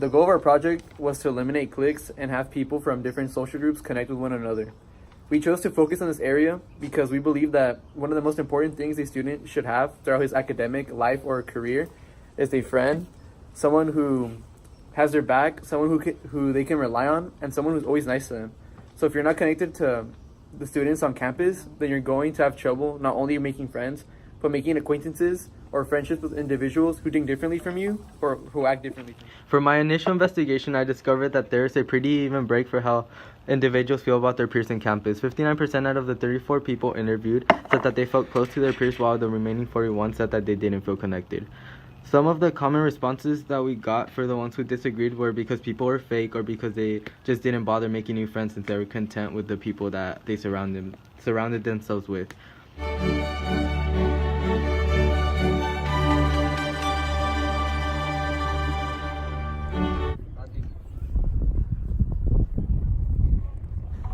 The goal of our project was to eliminate cliques and have people from different social groups connect with one another. We chose to focus on this area because we believe that one of the most important things a student should have throughout his academic life or career is a friend, someone who has their back, someone who they can rely on, and someone who's always nice to them. So if you're not connected to the students on campus, then you're going to have trouble not only making friends, but making acquaintances or friendships with individuals who think differently from you or who act differently from you. For my initial investigation, I discovered that there is a pretty even break for how individuals feel about their peers on campus. 59% out of the 34 people interviewed said that they felt close to their peers, while the remaining 41 said that they didn't feel connected. Some of the common responses that we got for the ones who disagreed were because people were fake or because they just didn't bother making new friends since they were content with the people that they surrounded themselves with.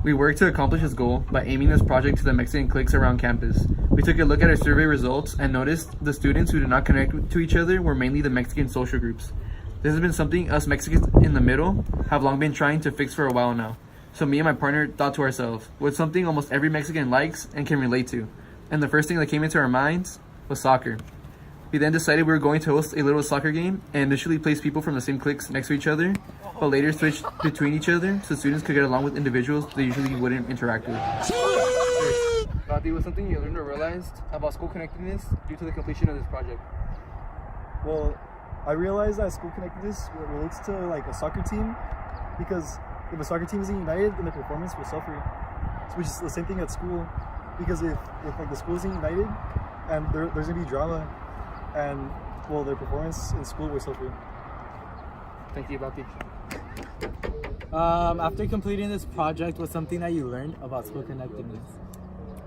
We worked to accomplish this goal by aiming this project to the Mexican cliques around campus. We took a look at our survey results and noticed the students who did not connect to each other were mainly the Mexican social groups. This has been something us Mexicans in the middle have long been trying to fix for a while now. So me and my partner thought to ourselves, what's something almost every Mexican likes and can relate to? And the first thing that came into our minds was soccer. We then decided we were going to host a little soccer game and initially placed people from the same cliques next to each other, but later switched between each other so students could get along with individuals they usually wouldn't interact with. Rati, what's something you learned or realized about school connectedness due to the completion of this project? Well, I realized that school connectedness relates to like a soccer team, because if a soccer team isn't united, then the performance will suffer. Which is the same thing at school, because if like the school isn't united, and there's gonna be drama, and well, their performance in school will suffer. Thank you, Bati. After completing this project, what's something that you learned about school connectedness?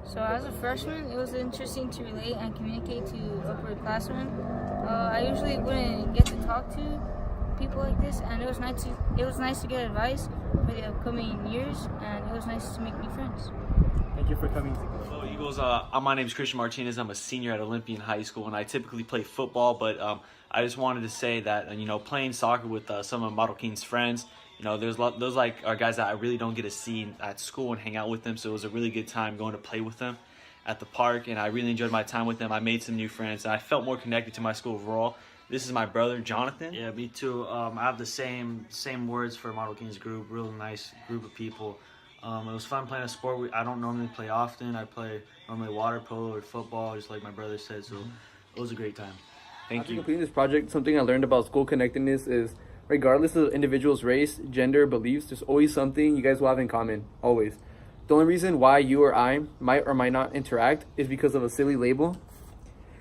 So as a freshman, it was interesting to relate and communicate to upperclassmen. I usually wouldn't get to talk to people like this, and it was nice to get advice for the upcoming years, and it was nice to make new friends. Thank you for coming. Hello, Eagles. My name is Christian Martinez. I'm a senior at Olympian High School, and I typically play football, but I just wanted to say that, playing soccer with some of Model King's friends, those are guys that I really don't get to see at school and hang out with them, so it was a really good time going to play with them at the park, and I really enjoyed my time with them. I made some new friends, and I felt more connected to my school overall. This is my brother, Jonathan. Yeah, me too. I have the same words for Model Kings group. Real nice group of people. It was fun playing a sport I don't normally play often. I play normally water polo or football, just like my brother said, so it was a great time. Thank After you. completing this project, something I learned about school connectedness is regardless of the individual's race, gender, beliefs, there's always something you guys will have in common, always. The only reason why you or I might or might not interact is because of a silly label.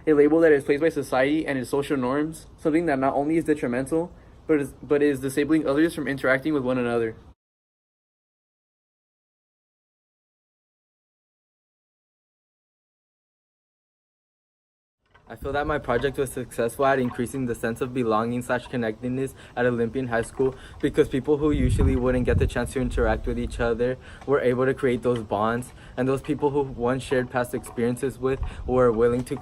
A label that is placed by society and its social norms, something that not only is detrimental, but is disabling others from interacting with one another. I feel that my project was successful at increasing the sense of belonging / connectedness at Olympian High School, because people who usually wouldn't get the chance to interact with each other were able to create those bonds, and those people who once shared past experiences with were willing to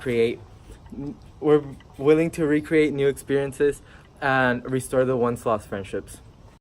recreate new experiences and restore the once lost friendships.